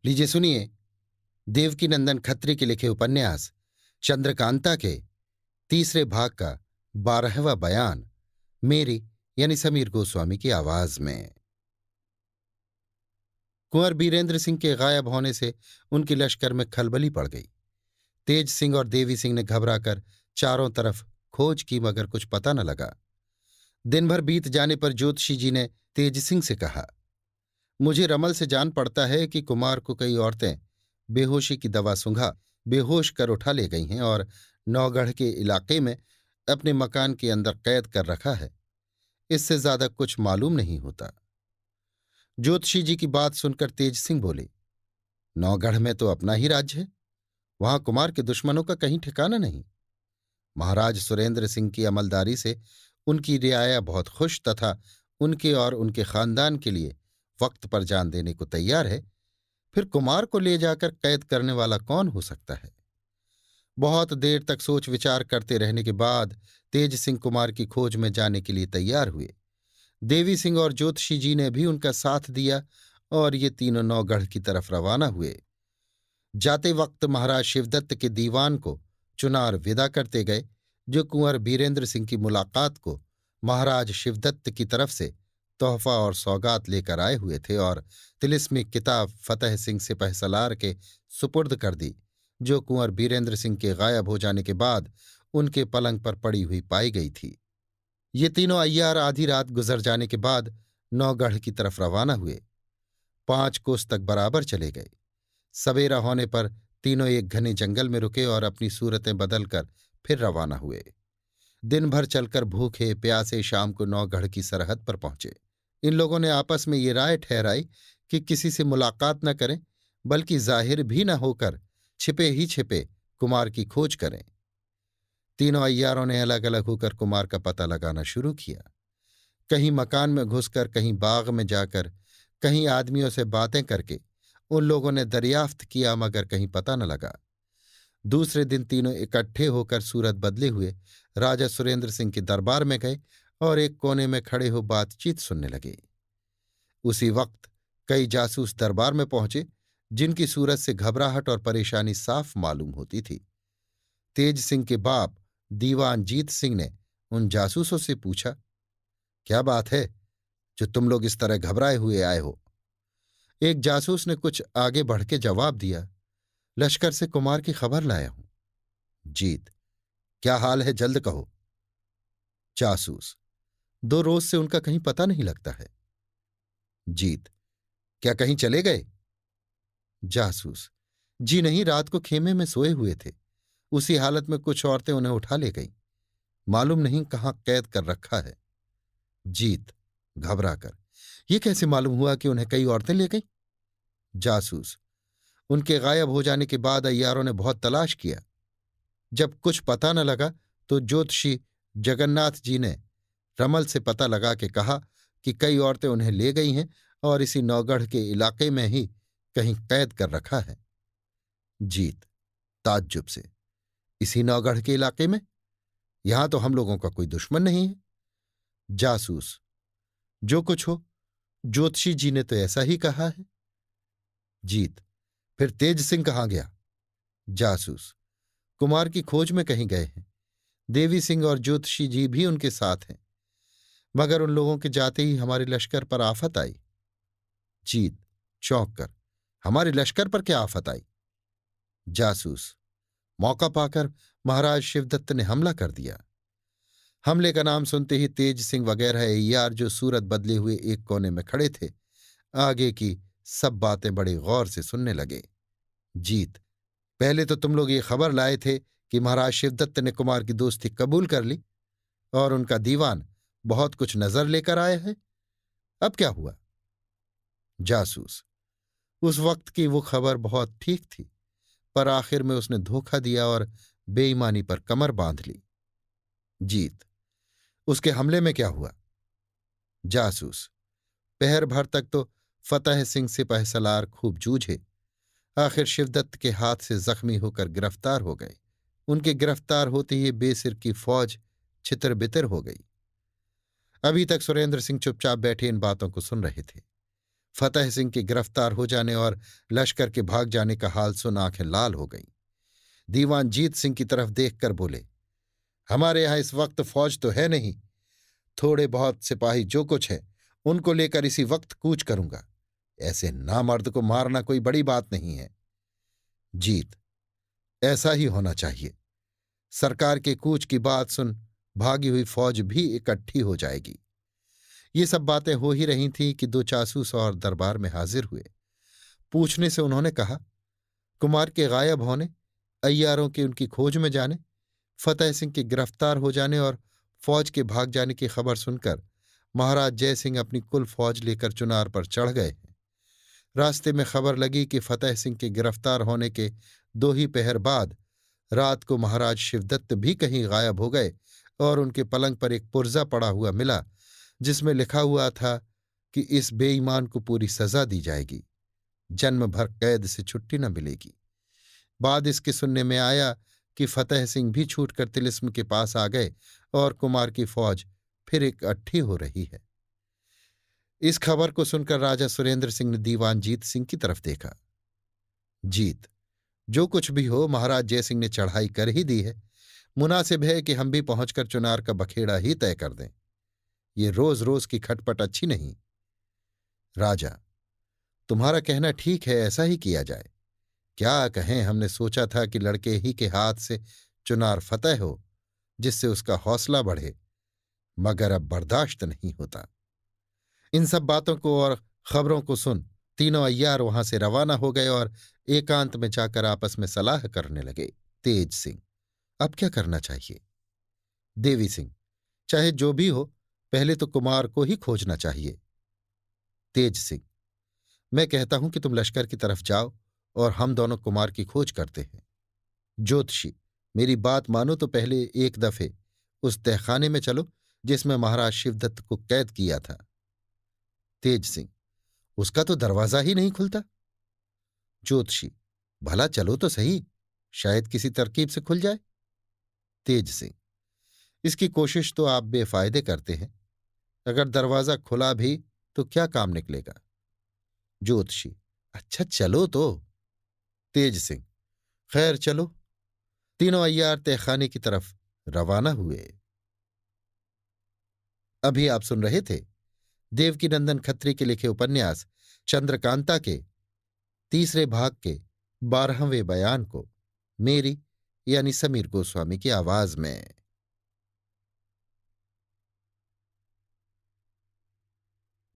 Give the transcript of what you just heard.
लीजिए सुनिए देवकीनंदन खत्री के लिखे उपन्यास चंद्रकांता के तीसरे भाग का 12वां बयान मेरी यानी समीर गोस्वामी की आवाज में। कुंवर बीरेंद्र सिंह के गायब होने से उनके लश्कर में खलबली पड़ गई। तेज सिंह और देवी सिंह ने घबराकर चारों तरफ खोज की मगर कुछ पता न लगा। दिन भर बीत जाने पर ज्योतिषी जी ने तेज सिंह से कहा, मुझे रमल से जान पड़ता है कि कुमार को कई औरतें बेहोशी की दवा सूंघा बेहोश कर उठा ले गई हैं और नौगढ़ के इलाके में अपने मकान के अंदर कैद कर रखा है। इससे ज्यादा कुछ मालूम नहीं होता। ज्योतिषी जी की बात सुनकर तेज सिंह बोले, नौगढ़ में तो अपना ही राज्य है, वहां कुमार के दुश्मनों का कहीं ठिकाना नहीं। महाराज सुरेंद्र सिंह की अमलदारी से उनकी रियाया बहुत खुश तथा उनके और उनके खानदान के लिए वक्त पर जान देने को तैयार है। फिर कुमार को ले जाकर कैद करने वाला कौन हो सकता है। बहुत देर तक सोच विचार करते रहने के बाद तेज सिंह कुमार की खोज में जाने के लिए तैयार हुए। देवी सिंह और ज्योतिषी जी ने भी उनका साथ दिया और ये तीनों नौगढ़ की तरफ रवाना हुए। जाते वक्त महाराज शिवदत्त के दीवान को चुनार विदा करते गए, जो कुंवर बीरेंद्र सिंह की मुलाकात को महाराज शिवदत्त की तरफ से तोहफा और सौगात लेकर आए हुए थे, और तिलिस्मी किताब फतेह सिंह सिपहसलार के सुपुर्द कर दी, जो कुंवर बीरेंद्र सिंह के गायब हो जाने के बाद उनके पलंग पर पड़ी हुई पाई गई थी। ये तीनों अय्यार आधी रात गुजर जाने के बाद नौगढ़ की तरफ रवाना हुए। 5 कोस तक बराबर चले गए। सवेरा होने पर तीनों एक घने जंगल में रुके और अपनी सूरतें बदलकर फिर रवाना हुए। दिन भर चलकर भूखे प्यासे शाम को नौगढ़ की सरहद पर पहुंचे। इन लोगों ने आपस में ये राय ठहराई कि किसी से मुलाकात न करें, बल्कि जाहिर भी न होकर छिपे ही छिपे कुमार की खोज करें। तीनों अय्यारों ने अलग अलग होकर कुमार का पता लगाना शुरू किया। कहीं मकान में घुसकर, कहीं बाग में जाकर, कहीं आदमियों से बातें करके उन लोगों ने दरियाफ्त किया, मगर कहीं पता न लगा। दूसरे दिन तीनों इकट्ठे होकर सूरत बदले हुए राजा सुरेंद्र सिंह के दरबार में गए और एक कोने में खड़े हो बातचीत सुनने लगे। उसी वक्त कई जासूस दरबार में पहुंचे, जिनकी सूरत से घबराहट और परेशानी साफ मालूम होती थी। तेज सिंह के बाप दीवान जीत सिंह ने उन जासूसों से पूछा, क्या बात है जो तुम लोग इस तरह घबराए हुए आए हो। एक जासूस ने कुछ आगे बढ़ के जवाब दिया, लश्कर से कुमार की खबर लाया हूं। जीत, क्या हाल है, जल्द कहो। जासूस, 2 रोज से उनका कहीं पता नहीं लगता है। जीत, क्या कहीं चले गए। जासूस, जी नहीं, रात को खेमे में सोए हुए थे, उसी हालत में कुछ औरतें उन्हें उठा ले गईं, मालूम नहीं कहाँ कैद कर रखा है। जीत घबराकर, ये कैसे मालूम हुआ कि उन्हें कई औरतें ले गईं। जासूस, उनके गायब हो जाने के बाद अय्यारों ने बहुत तलाश किया। जब कुछ पता न लगा तो ज्योतिषी जगन्नाथ जी ने रमल से पता लगा के कहा कि कई औरतें उन्हें ले गई हैं और इसी नौगढ़ के इलाके में ही कहीं कैद कर रखा है। जीत ताज्जुब से, इसी नौगढ़ के इलाके में? यहां तो हम लोगों का कोई दुश्मन नहीं है। जासूस, जो कुछ हो, ज्योतिषी जी ने तो ऐसा ही कहा है। जीत, फिर तेज सिंह कहाँ गया। जासूस, कुमार की खोज में कहीं गए हैं। देवी सिंह और ज्योतिषी जी भी उनके साथ हैं, मगर उन लोगों के जाते ही हमारे लश्कर पर आफत आई। जीत चौंक कर, हमारे लश्कर पर क्या आफत आई। जासूस, मौका पाकर महाराज शिवदत्त ने हमला कर दिया। हमले का नाम सुनते ही तेज सिंह वगैरह अय्यार जो सूरत बदले हुए एक कोने में खड़े थे, आगे की सब बातें बड़े गौर से सुनने लगे। जीत, पहले तो तुम लोग ये खबर लाए थे कि महाराज शिवदत्त ने कुमार की दोस्ती कबूल कर ली और उनका दीवान बहुत कुछ नजर लेकर आया है, अब क्या हुआ। जासूस, उस वक्त की वो खबर बहुत ठीक थी, पर आखिर में उसने धोखा दिया और बेईमानी पर कमर बांध ली। जीत, उसके हमले में क्या हुआ। जासूस, पहर भर तक तो फतेह सिंह सिपहसलार खूब जूझे, आखिर शिवदत्त के हाथ से जख्मी होकर गिरफ्तार हो गए। उनके गिरफ्तार होते ही बेसिर की फौज छितर-बितर हो गई। अभी तक सुरेंद्र सिंह चुपचाप बैठे इन बातों को सुन रहे थे। फतेह सिंह के गिरफ्तार हो जाने और लश्कर के भाग जाने का हाल सुन आंखें लाल हो गईं। दीवान जीत सिंह की तरफ देखकर बोले, हमारे यहां इस वक्त फौज तो है नहीं, थोड़े बहुत सिपाही जो कुछ है उनको लेकर इसी वक्त कूच करूंगा। ऐसे नामर्द को मारना कोई बड़ी बात नहीं है। जीत, ऐसा ही होना चाहिए। सरकार के कूच की बात सुन भागी हुई फौज भी इकट्ठी हो जाएगी। ये सब बातें हो ही रही थीं कि दो जासूस और दरबार में हाजिर हुए। पूछने से उन्होंने कहा, कुमार के गायब होने, अय्यारों के उनकी खोज में जाने, फतेह सिंह के गिरफ्तार हो जाने और फौज के भाग जाने की खबर सुनकर महाराज जय सिंह अपनी कुल फौज लेकर चुनार पर चढ़ गए हैं। रास्ते में खबर लगी कि फतेह सिंह के गिरफ्तार होने के 2 ही पहर बाद रात को महाराज शिवदत्त भी कहीं गायब हो गए और उनके पलंग पर एक पुर्जा पड़ा हुआ मिला जिसमें लिखा हुआ था कि इस बेईमान को पूरी सजा दी जाएगी, जन्म भर कैद से छुट्टी न मिलेगी। बाद इसके सुनने में आया कि फतेह सिंह भी छूटकर तिलिस्म के पास आ गए और कुमार की फौज फिर इकट्ठी हो रही है। इस खबर को सुनकर राजा सुरेंद्र सिंह ने दीवान जीत सिंह की तरफ देखा। जीत, जो कुछ भी हो, महाराज जयसिंह ने चढ़ाई कर ही दी है। मुनासिब है कि हम भी पहुंचकर चुनार का बखेड़ा ही तय कर दें। ये रोज रोज की खटपट अच्छी नहीं। राजा, तुम्हारा कहना ठीक है, ऐसा ही किया जाए। क्या कहें, हमने सोचा था कि लड़के ही के हाथ से चुनार फतेह हो, जिससे उसका हौसला बढ़े, मगर अब बर्दाश्त नहीं होता। इन सब बातों को और खबरों को सुन तीनों अय्यार वहां से रवाना हो गए और एकांत में जाकर आपस में सलाह करने लगे। तेज सिंह, अब क्या करना चाहिए? देवी सिंह, चाहे जो भी हो, पहले तो कुमार को ही खोजना चाहिए। तेज सिंह, मैं कहता हूं कि तुम लश्कर की तरफ जाओ और हम दोनों कुमार की खोज करते हैं। ज्योतिषी, मेरी बात मानो तो पहले एक दफे उस तहखाने में चलो जिसमें महाराज शिवदत्त को कैद किया था। तेज सिंह, उसका तो दरवाजा ही नहीं खुलता। ज्योतिषी, भला चलो तो सही, शायद किसी तरकीब से खुल जाए। तेज सिंह, इसकी कोशिश तो आप बेफायदे करते हैं। अगर दरवाजा खुला भी तो क्या काम निकलेगा? ज्योतिषी, अच्छा चलो तो। तेज सिंह, खैर चलो। तीनों अय्यार तहखाने की तरफ रवाना हुए। अभी आप सुन रहे थे देवकीनंदन खत्री के लिखे उपन्यास चंद्रकांता के 3रे भाग के 12वें बयान को मेरी यानी समीर गोस्वामी की आवाज में।